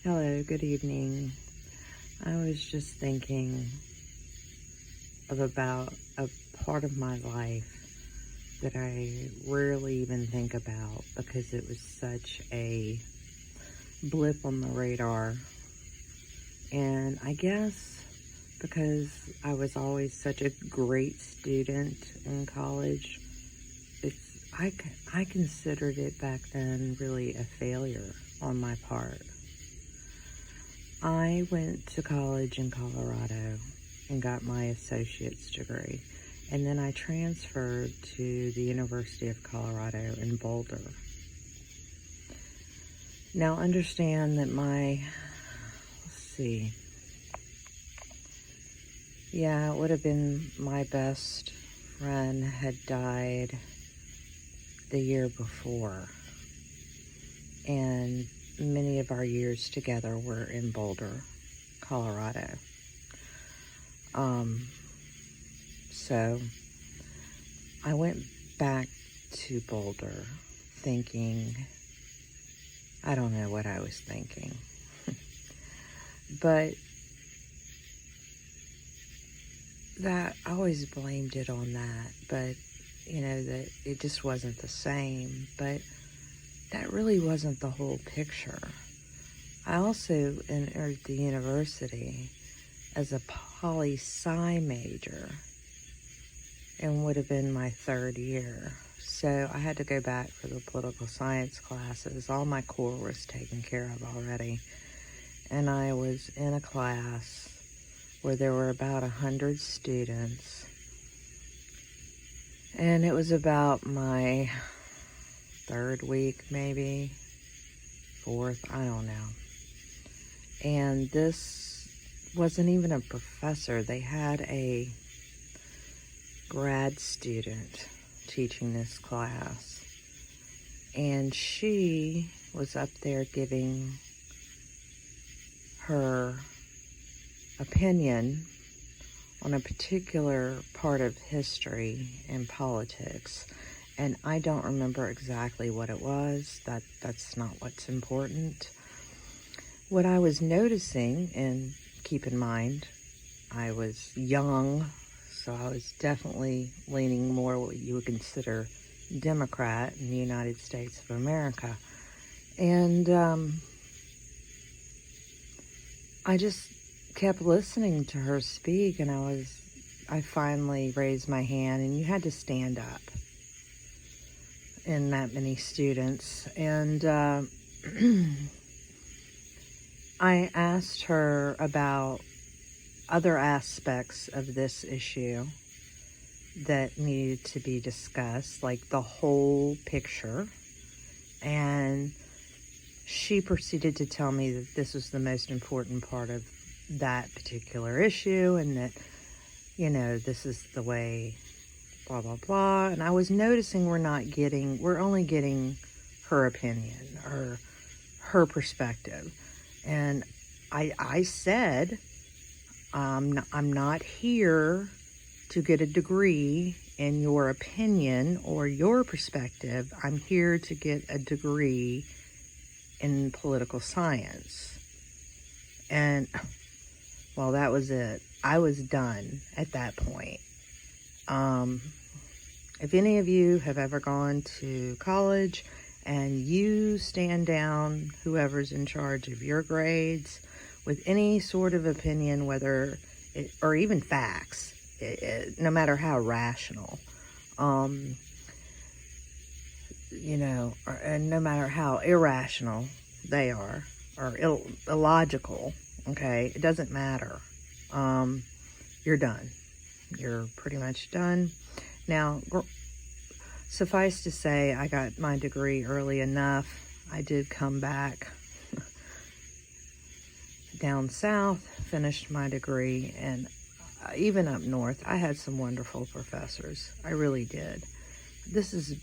Hello, good evening. I was just thinking about a part of my life that I rarely even think about because it was such a blip on the radar. And I guess because I was always such a great student in college, I considered it back then really a failure on my part. I went to college in Colorado and got my associate's degree, and then I transferred to the University of Colorado in Boulder. Now understand that it would have been my best friend had died the year before, and many of our years together were in Boulder, Colorado. So I went back to Boulder thinking, I don't know what I was thinking, but that I always blamed it on that, but that it just wasn't the same, but that really wasn't the whole picture. I also entered the university as a poli-sci major and would have been my third year. So I had to go back for the political science classes. All my core was taken care of already. And I was in a class where there were about 100 students. And it was about my third week, maybe fourth, I don't know. And this wasn't even a professor. They had a grad student teaching this class, and she was up there giving her opinion on a particular part of history and politics. And I don't remember exactly what it was. That's not what's important. What I was noticing, and keep in mind, I was young, so I was definitely leaning more what you would consider Democrat in the United States of America. And I just kept listening to her speak, and I finally raised my hand, and you had to stand up in that many students. And I asked her about other aspects of this issue that needed to be discussed, like the whole picture. And she proceeded to tell me that this was the most important part of that particular issue, and that, this is the way, blah, blah, blah. And I was noticing we're only getting her opinion or her perspective. And I said, I'm not here to get a degree in your opinion or your perspective. I'm here to get a degree in political science. And, well, that was it. I was done at that point. If any of you have ever gone to college and you stand down whoever's in charge of your grades with any sort of opinion, or even facts, no matter how rational, and no matter how irrational they are, or illogical, okay, it doesn't matter. You're done. You're pretty much done. Now, suffice to say, I got my degree early enough. I did come back down south, finished my degree, and even up north, I had some wonderful professors. I really did. This is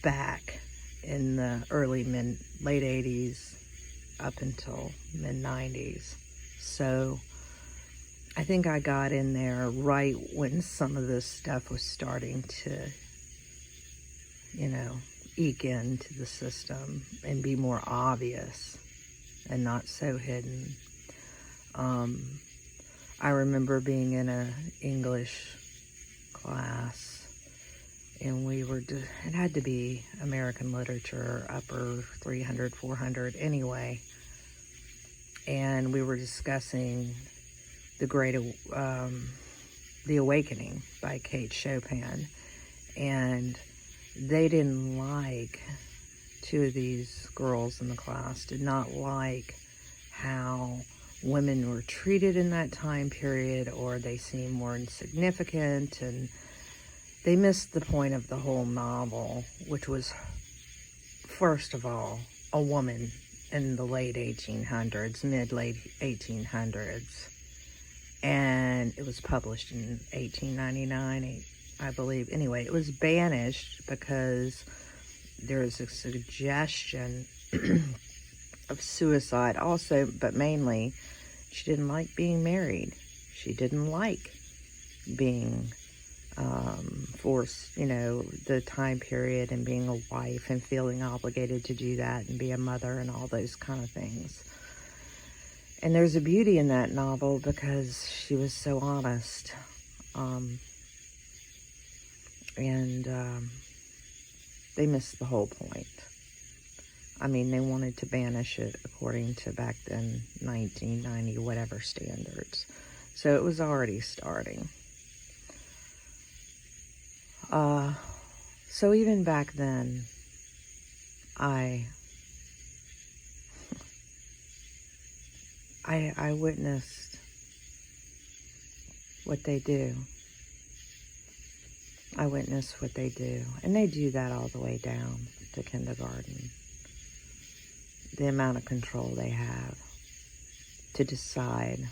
back in the late 80s up until mid-90s. So I think I got in there right when some of this stuff was starting to, eke into the system and be more obvious. and not so hidden. I remember being in a English class, and it had to be American literature, upper 300, 400 anyway, and we were discussing The Awakening by Kate Chopin, and they didn't like, two of these girls in the class did not like how women were treated in that time period, or they seemed more insignificant, and they missed the point of the whole novel, which was, first of all, a woman in the late 1800s, mid-late 1800s, and it was published in 1899, I believe. Anyway, it was banished because there was a suggestion of suicide also, but mainly she didn't like being married. She didn't like being forced, the time period, and being a wife and feeling obligated to do that and be a mother and all those kind of things. And there's a beauty in that novel because she was so honest. They missed the whole point. I mean, they wanted to banish it according to back then 1990 whatever standards. So it was already starting. So even back then, I witnessed what they do. I witnessed what they do. And they do that all the way down to kindergarten. The amount of control they have to decide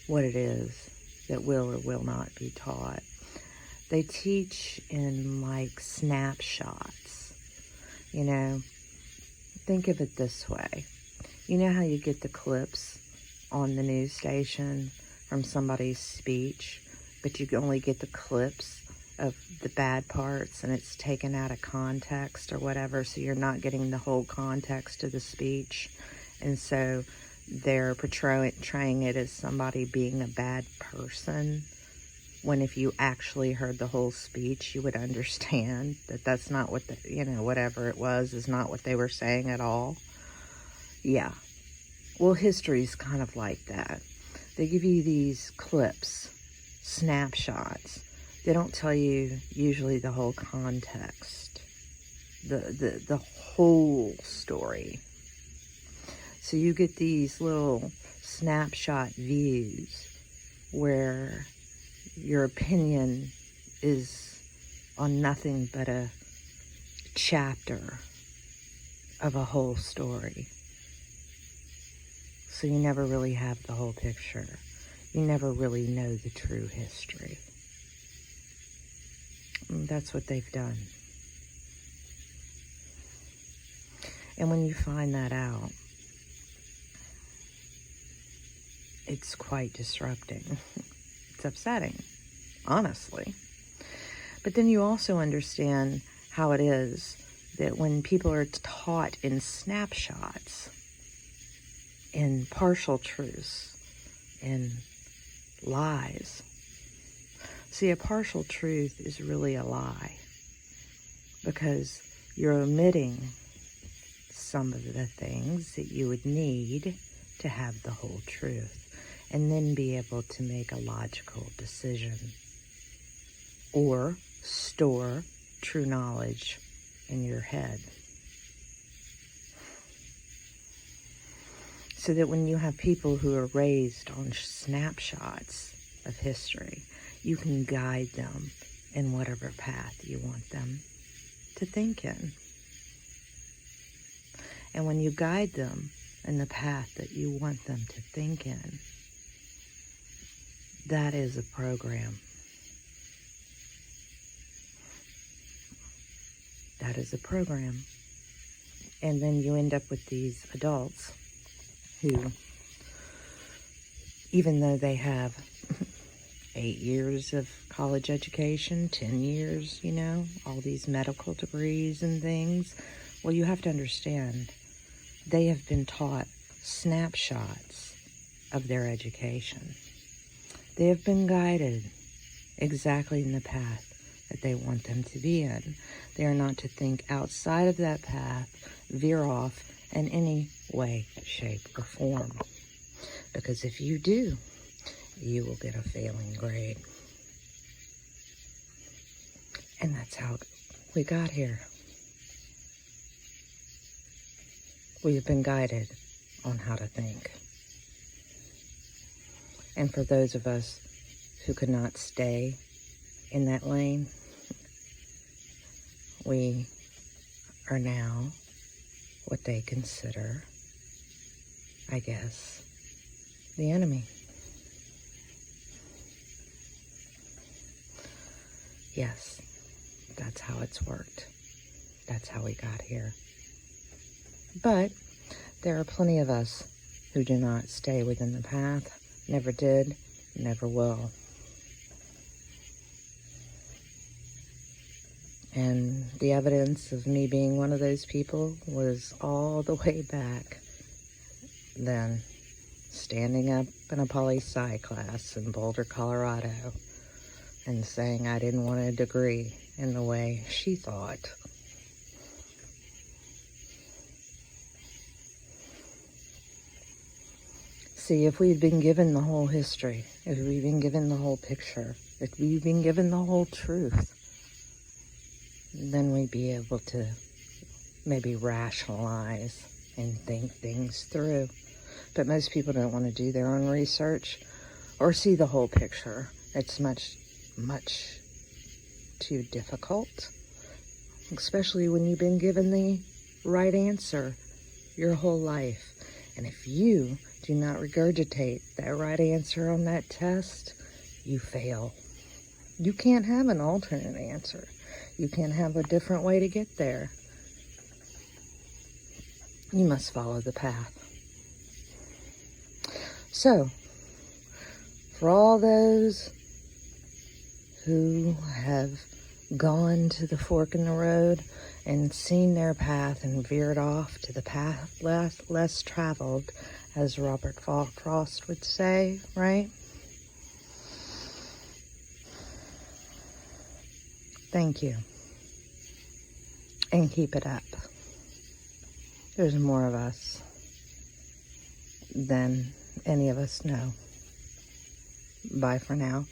what it is that will or will not be taught. They teach in like snapshots. Think of it this way. You know how you get the clips on the news station from somebody's speech, but you only get the clips of the bad parts, and it's taken out of context or whatever, so you're not getting the whole context of the speech, and so they're portraying it as somebody being a bad person, when if you actually heard the whole speech, you would understand that that's not what whatever it was is not what they were saying at all. Yeah. Well, history's kind of like that. They give you these clips, snapshots. They don't tell you usually the whole context, the whole story. So you get these little snapshot views where your opinion is on nothing but a chapter of a whole story. So you never really have the whole picture. You never really know the true history. And that's what they've done. And when you find that out, it's quite disrupting. It's upsetting, honestly. But then you also understand how it is that when people are taught in snapshots, in partial truths, in lies. See, a partial truth is really a lie because you're omitting some of the things that you would need to have the whole truth and then be able to make a logical decision or store true knowledge in your head. So that when you have people who are raised on snapshots of history, you can guide them in whatever path you want them to think in. And when you guide them in the path that you want them to think in, that is a program. That is a program. And then you end up with these adults who, even though they have 8 years of college education, 10 years, all these medical degrees and things, well, you have to understand, they have been taught snapshots of their education. They have been guided exactly in the path that they want them to be in. They are not to think outside of that path, veer off in any way, shape, or form. Because if you do, you will get a failing grade. And that's how we got here. We have been guided on how to think. And for those of us who could not stay in that lane, we are now what they consider, I guess, the enemy. Yes, that's how it's worked. That's how we got here. But there are plenty of us who do not stay within the path, never did, never will. And the evidence of me being one of those people was all the way back then, standing up in a poli-sci class in Boulder, Colorado, and saying I didn't want a degree in the way she thought. See, if we'd been given the whole history, if we'd been given the whole picture, if we'd been given the whole truth, then we'd be able to maybe rationalize and think things through. But most people don't want to do their own research or see the whole picture. It's much, much too difficult, especially when you've been given the right answer your whole life. And if you do not regurgitate that right answer on that test, you fail. You can't have an alternate answer. You can't have a different way to get there. You must follow the path. So, for all those who have gone to the fork in the road and seen their path and veered off to the path less traveled, as Robert Frost would say, right? Thank you. And keep it up. There's more of us than any of us know. Bye for now.